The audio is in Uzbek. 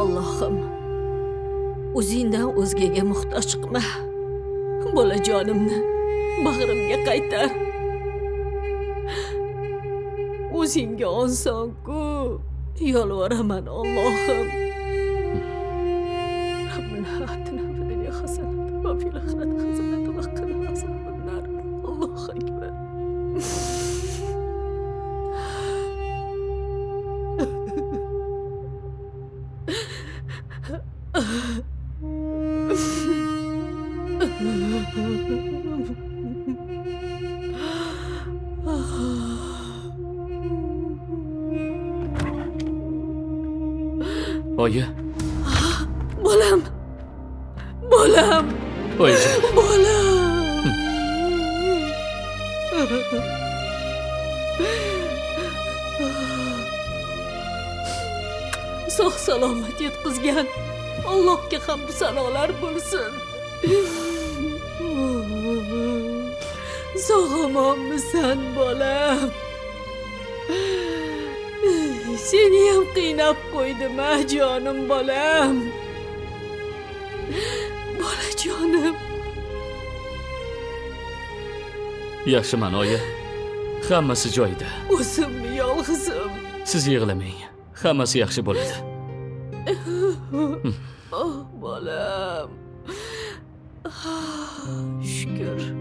Allohim, o'zingdan o'zgaga muhtoj qilma. Bolajonimni bag'rimga qaytar. O'zingga oson-ku. Yolvoraman Allohim. Rabbina atina fid dunya hasanatan va fil oxirati hasanatan va qina azoban nar. Allohu akbar. Oyi, Bolam. Bolam. oyijon. Bolam. Sog' salomat yetkazgan Allohga hamd sanolar bo'lsin. Sog'-omonmisan bolam? Seni ham qiynab qo'ydim-a jonim bolam. Bolajonim. Yaxshiman, oyi. Hammasi joyida. O'zimni yolg'izim. Siz yig'lamang. Hammasi yaxshi bo'ladi. Oh bolam. Shukr.